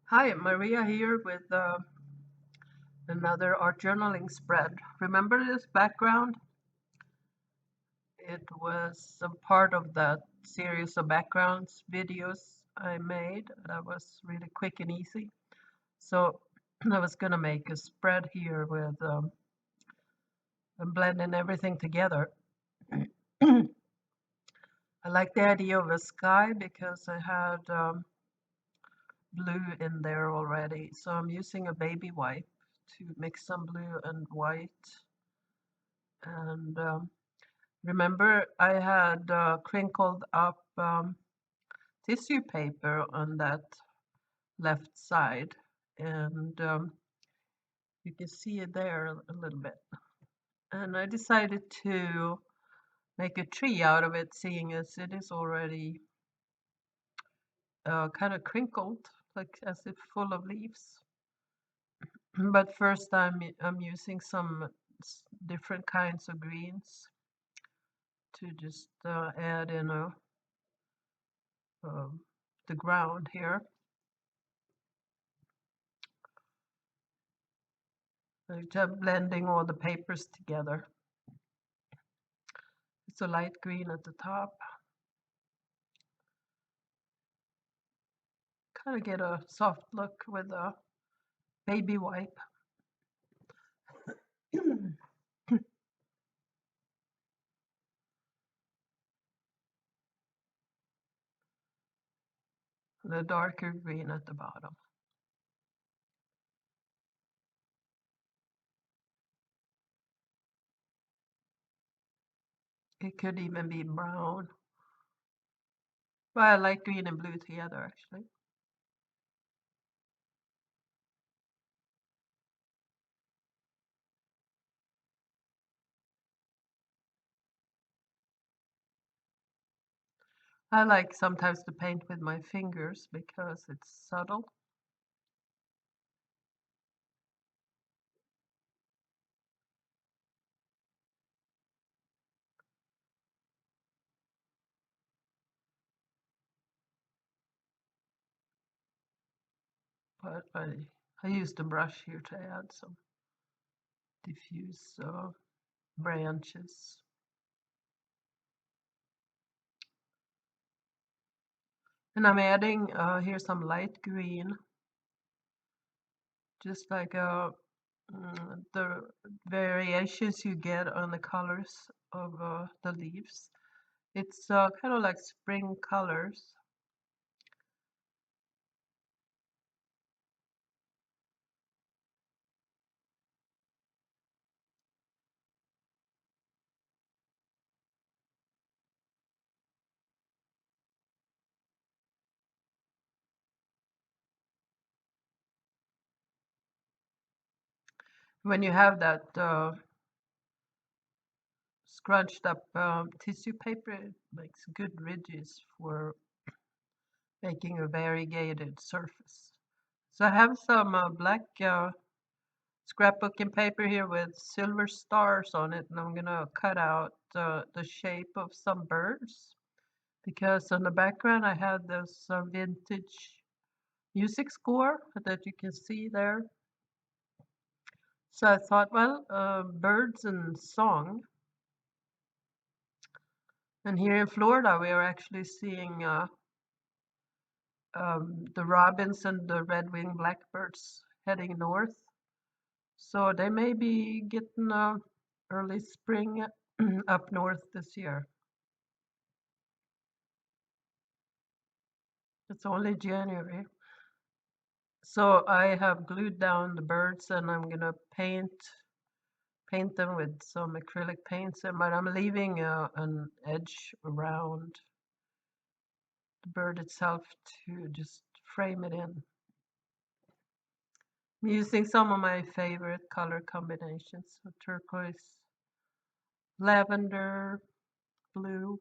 Hi, Maria here with another art journaling spread. Remember this background? It was a part of that series of backgrounds videos I made that was really quick and easy. So I was gonna make a spread here with blending everything together. I like the idea of a sky because I had blue in there already. So I'm using a baby wipe to mix some blue and white and remember, I had crinkled up tissue paper on that left side, and you can see it there a little bit. And I decided to make a tree out of it, seeing as it is already kind of crinkled, like as if full of leaves. But first, I'm using some different kinds of greens to just add in um the ground here. Just blending all the papers together. It's a light green at the top. Kind of get a soft look with a baby wipe. The darker green at the bottom. It could even be brown. But I like green and blue together actually. I like sometimes to paint with my fingers because it's subtle. But I used a brush here to add some diffuse branches. And I'm adding here some light green, just like the variations you get on the colors of the leaves. It's kind of like spring colors. When you have that scrunched up tissue paper, it makes good ridges for making a variegated surface. So I have some black scrapbooking paper here with silver stars on it, and I'm gonna cut out the shape of some birds because on the background I had this vintage music score that you can see there. So I thought, well, birds and song. And here in Florida, we are actually seeing the robins and the red-winged blackbirds heading north. So they may be getting early spring up north this year. It's only January. So I have glued down the birds and I'm gonna paint them with some acrylic paints, but I'm leaving an edge around the bird itself to just frame it in. I'm using some of my favorite color combinations, so turquoise, lavender, blue.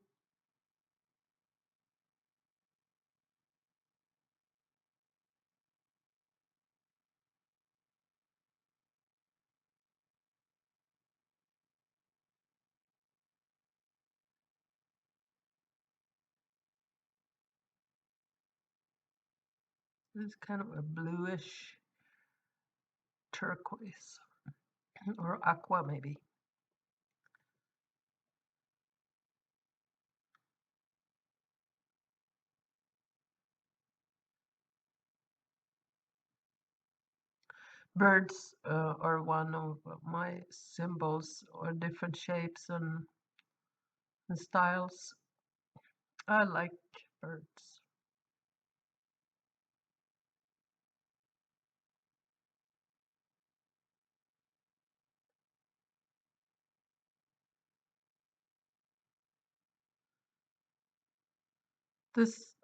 It's kind of a bluish turquoise or aqua maybe. Birds are one of my symbols, or different shapes and styles. I like birds.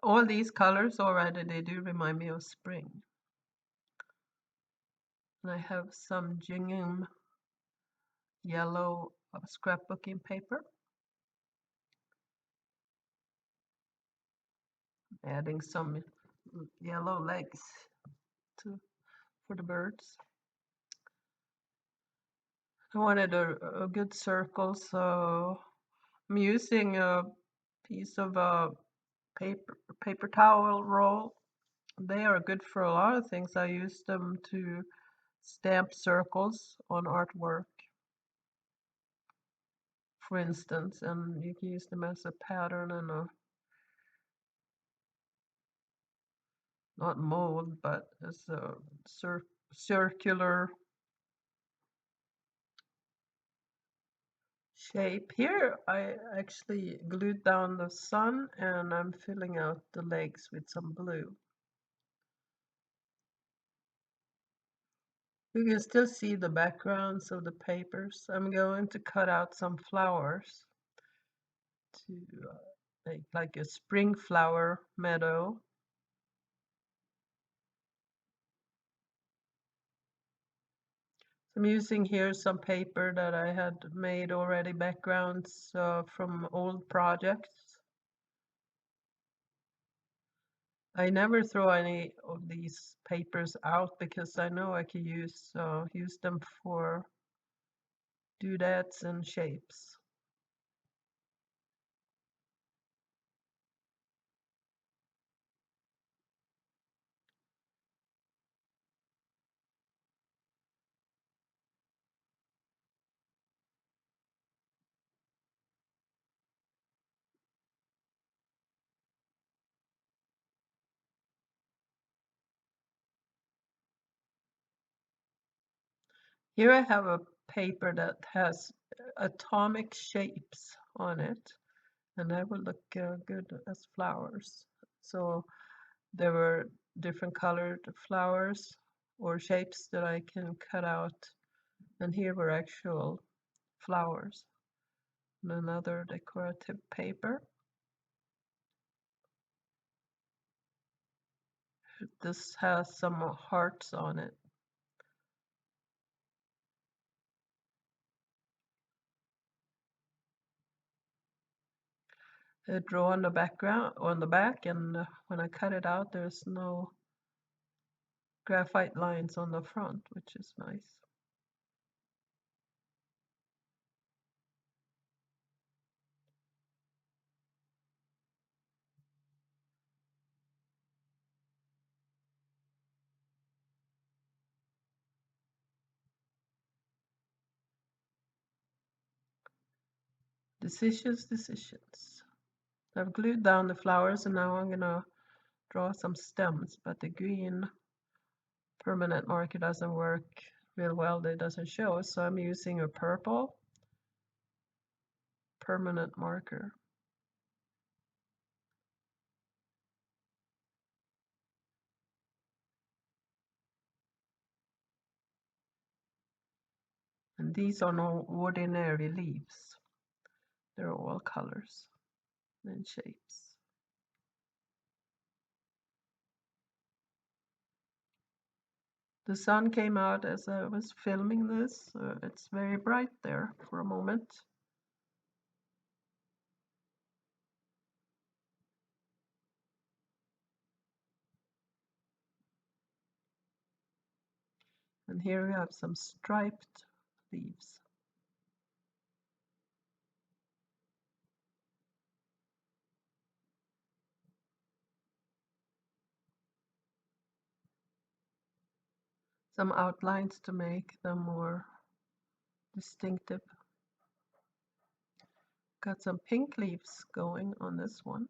All these colors already, they do remind me of spring. And I have some gingham yellow scrapbooking paper. Adding some yellow legs to for the birds. I wanted a good circle, so I'm using a piece of paper towel roll. They are good for a lot of things. I use them to stamp circles on artwork, for instance, and you can use them as a pattern and a, not mold, but as a circular shape. Here I actually glued down the sun and I'm filling out the legs with some blue. You can still see the backgrounds of the papers. I'm going to cut out some flowers to make like a spring flower meadow. I'm using here some paper that I had made already, backgrounds from old projects. I never throw any of these papers out because I know I can use them for doodads and shapes. Here I have a paper that has atomic shapes on it, and that would look good as flowers. So there were different colored flowers or shapes that I can cut out, and here were actual flowers. And another decorative paper. This has some hearts on it. I draw on the background, on the back, and when I cut it out, there's no graphite lines on the front, which is nice. Decisions. I've glued down the flowers and now I'm gonna draw some stems, but the green permanent marker doesn't work real well, it doesn't show, so I'm using a purple permanent marker. And these are no ordinary leaves. They're all colors and shapes. The sun came out as I was filming this. It's very bright there for a moment. And here we have some striped leaves. some outlines to make them more distinctive. Got some pink leaves going on this one.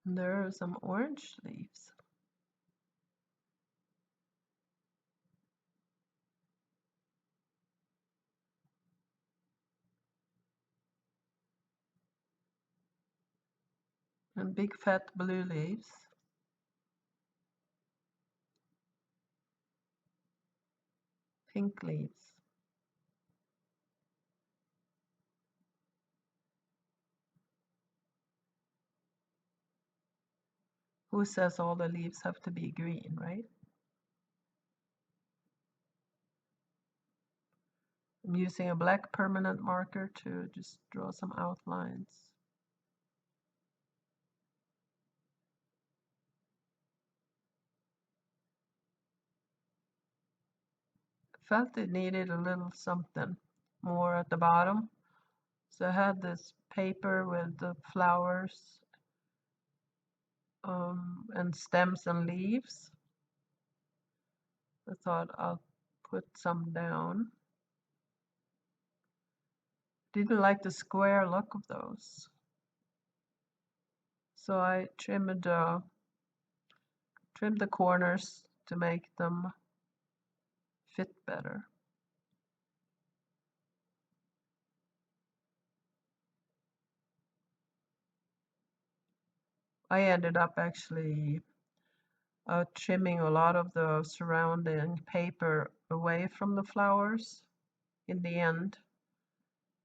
And there are some orange leaves. And big fat blue leaves. Pink leaves. Who says all the leaves have to be green, right? I'm using a black permanent marker to just draw some outlines. I felt it needed a little something more at the bottom. So I had this paper with the flowers and stems and leaves. I thought I'll put some down. Didn't like the square look of those. So I trimmed the corners to make them fit better. I ended up actually trimming a lot of the surrounding paper away from the flowers in the end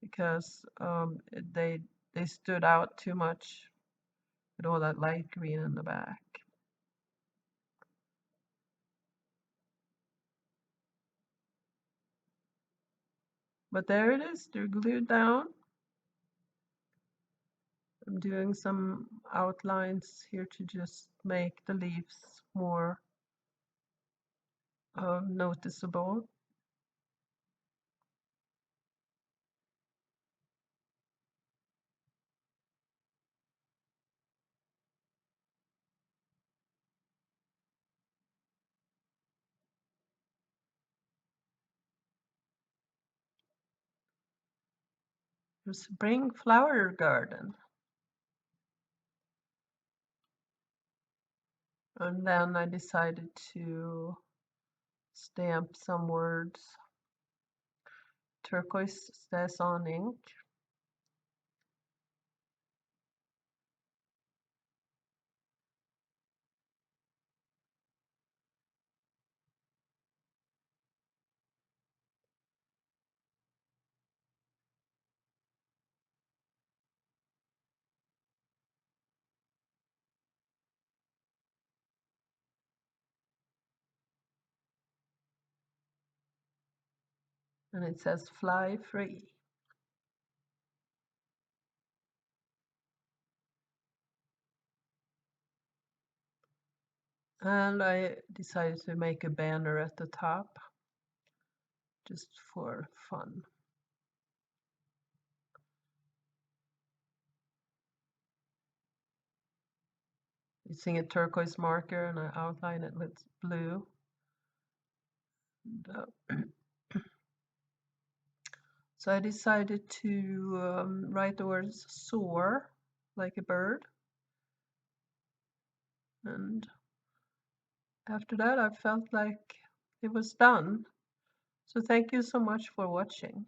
because they stood out too much with all that light green in the back. But there it is, they're glued down. I'm doing some outlines here to just make the leaves more noticeable. The spring flower garden. And then I decided to stamp some words. Turquoise StazOn ink. And it says fly free. And I decided to make a banner at the top just for fun. Using a turquoise marker and I outline it with blue. And, so I decided to write the words soar like a bird. And after that, I felt like it was done. So thank you so much for watching.